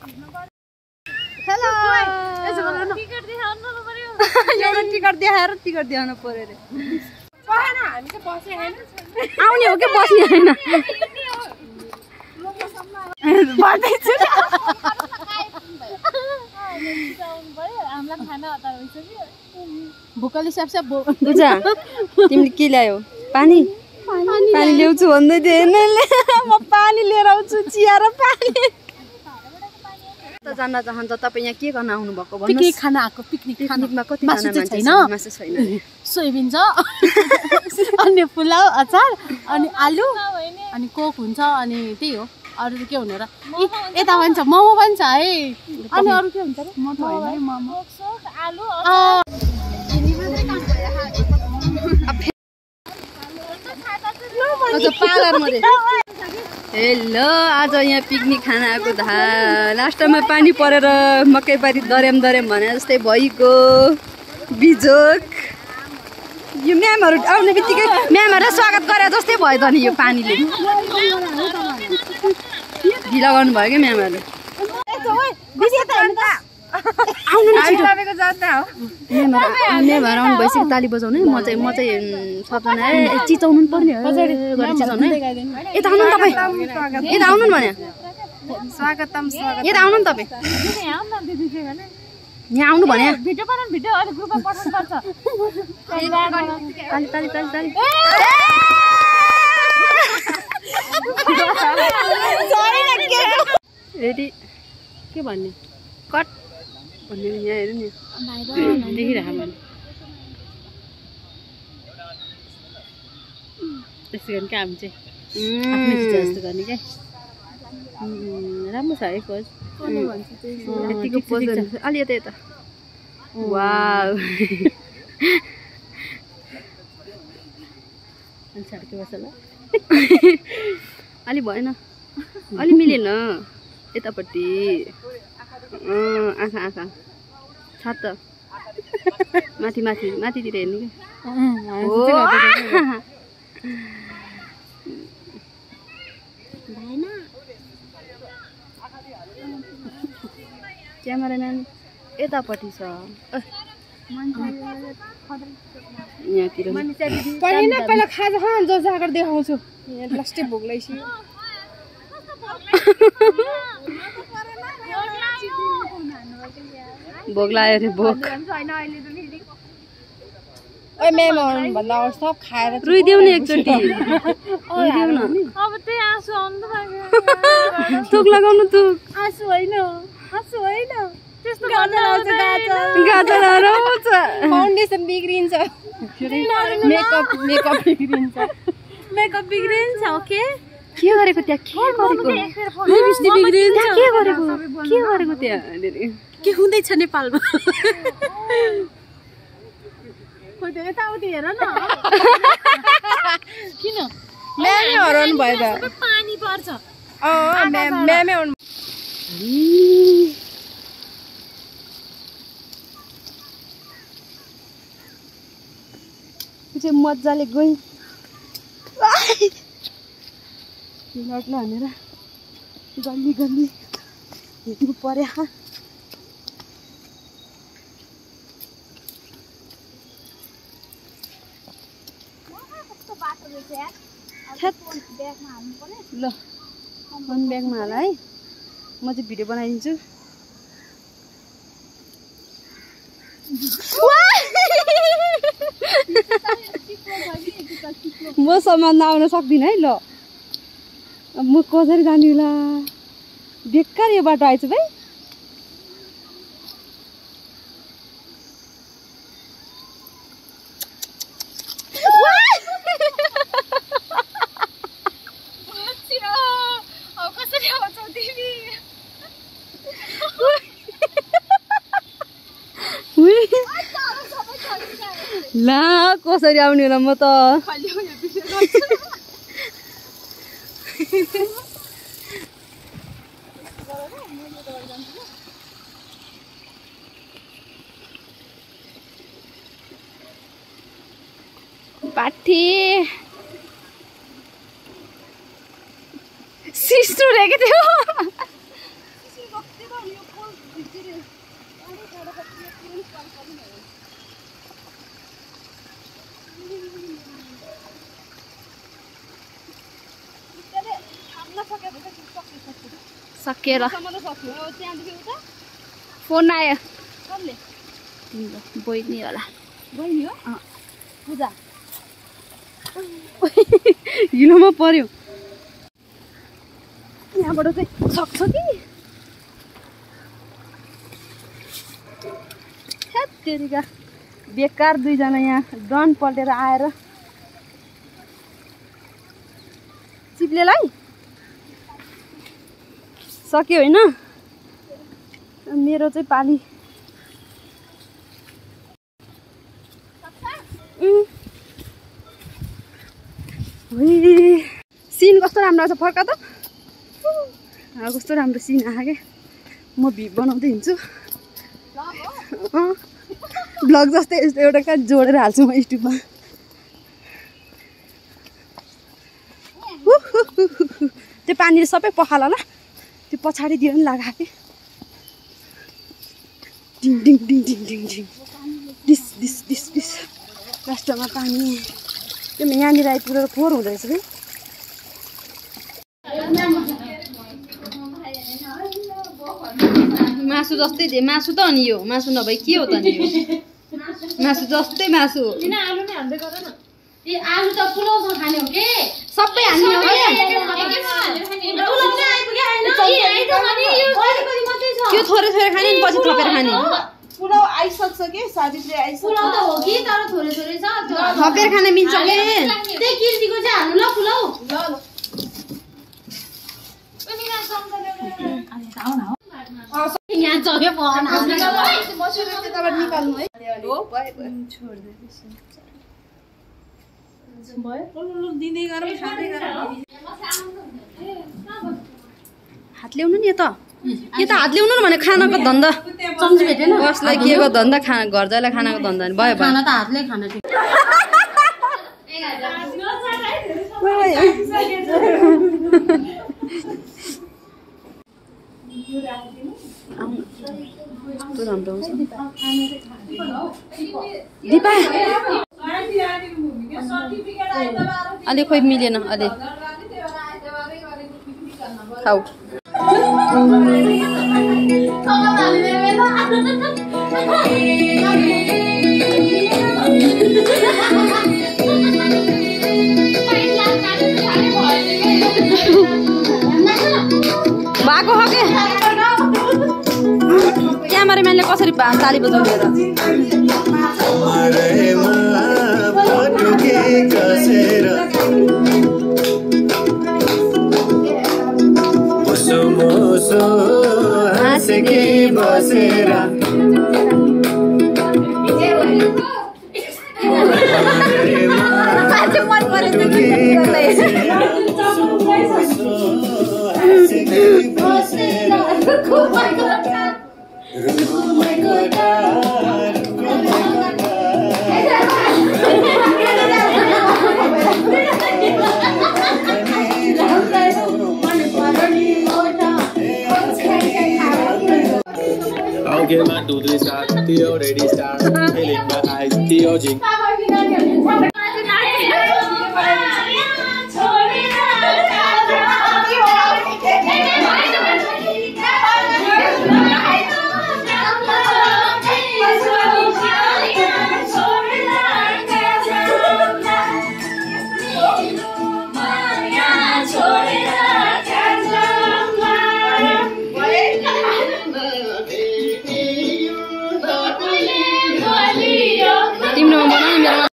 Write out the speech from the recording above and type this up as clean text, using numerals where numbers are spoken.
Hello ticket देखाउनु पर्यो एउटा टिकट देखाउनु पर्यो रे पहेन हामी चाहिँ बस्ने हैन आउने हो के बस्ने हैन भन्दै छु हामीलाई खाना हतार भइसक्यो भुकले स्याप बुझा तिमीले के ल्यायो पानी ल्याउँछु भन्दै थिएँ म पानी लिएर आउँछु चिया र पानी त जान्न चाहन्छ तपाईँ यहाँ के गर्न आउनु भएको भन्नु पिकनिक खाना आको पिकनिकमा कति मासु छैन मासु छैन सोयाबिन छ अनि पुलाउ अचार अनि आलु अनि कोक हुन्छ अनि त्यही हो अरु के हुनु र यता भन्छ मोमो पनि छ है अनि अरु के हुन्छ र मोमो हैन मोमो कोक आलु हेलो आज यहाँ पिकनिक खाना आएको लास्टमा पानी परेर मकैबारी दर्याम भने जस्तै भइगयो बिजोक यो म्यामहरु आउने बित्तिकै म्यामहरुलाई स्वागत गरे जस्तै भयो त नि यो पानीले ढिला गर्नु भयो के म्यामहरुले आउनु न छिटो म्यामहरु आउनु भइसक्यो ताली बजाउनु म चाहिँ सबजना चिचाउनु नि पर्ने हो गरे चिचाउनु यता आउनु नि तपाई यता आउनु नि भने स्वागतम यता आउनु नि तपाई यहाँ आउनु भने भिडियो बनाउनु भिडियो अहिले ग्रुपमा पठाउनु पर्छ ताली रेडी के भन्ने कट भन्ने यहाँ हेर्नु नि देखिरहेको मैले त्यसो गर्ने क्या हामी चाहिँ आफ्नै चिज जस्तो गर्ने क्या राम्रो छ है पोज यतिको पोज अलि यता वाउ के बस्छ ल अलि भएन अलि मिलेन यतापट्टि आँखा छात माथितिर हेर्ने क्यामेराम्यान यतापट्टि छ यहाँतिर पहिला खाजा खान जो जागर देखाउँछु लास्टै भोक लागिसक्यो भोक लाग्यो रे भोक ओइ मेम भन्दा सब खाएर रुइदेऊ न एकचोटी रुइदेऊ न अब त्यही आँसु आउनु लाग्यो थुक लगाउनु थुक आँसु होइन त्यस्तो गाजर आउँछ फाउन्डेसन बिग्रिन्छ मेकअप बिग्रिन्छ ओके के गरेको त्यहाँ के गरेको त्यहाँ के हुँदैछ नेपालमा यताउति हेर न किन म्यामै हराउनु भयो त पानी पर्छ म्यामै आउनु चाहिँ मजाले गई लड्ला भनेर गल्ली हेर्नु पर्यो ल फोन ब्यागमा हाल है म चाहिँ भिडियो बनाइदिन्छु म सामान आउन सक्दिनँ है ल म कसरी जाने होला बेकार यो बाटो आएछु भाइ ला कसरी आउने होला म त पाठी सिस्टु रहेको थियो सकेर फोन आयो बहिनी होला बहिनी हो पूजा हिलोमा पर्यो यहाँबाट चाहिँ सक्छ कि हेत्तेरिका बेकार दुईजना यहाँ डन पल्टेर आएर चिप्लेलाई सक्यो होइन मेरो चाहिँ पाली सिन कस्तो राम्रो छ फर्का त कस्तो राम्रो सिन आयो क्या म भिड बनाउँदै हिँड्छु ब्लग जस्तै यस्तो एउटा कहाँ जोडेर हाल्छु म युट्युबमा त्यो पानीले सबै पखाला ल त्यो पछाडि दियो नि लगाएको कि डिङ डिङ डिङ डिङ डिङ डिङ डिस डिस डिस डिस लास्टमा पानी त्यो यहाँनिर आइपुगेर फोहोर हुँदो रहेछ कि मासु जस्तै दिए मासु त अनि यो मासु नभए के हो त नि यो मासु जस्तै मासु हो आलु नै हाल्दै गर न ए आलु त पुलाउसँग खाने हो के सबै हाल्ने हो त्यो थोरै थोरै खाने नि पछि थपेर खाने पुलाउ आइसक्छ के साथीले आइसक्छ पुलाउ त हो कि तर थोरै थोरै छ थपेर खान मिल्छ के त्यही किर्तीको चाहिँ हाल्नु ल पुलाउ ल यहाँ चल्यो फोन निकाल्नु है हात ल्याउनु नि यता हात ल्याउनु न भने खानाको धन्दा चम्ची भेटेन कसलाई के को धन्दा घर जाइलाई खानाको धन्दा भयो खाना त हातले खाना राम्रो हुन्छ दिपा अलि खोइ मिलेन अलि खाऊ भएको हो के क्यामेराम्यानले कसरी ताली बजाउने Okay, 1, 2, 3, start. Theo, ready, start. Feeling my eyes. Theo, jing. तिम्रो बनाउनु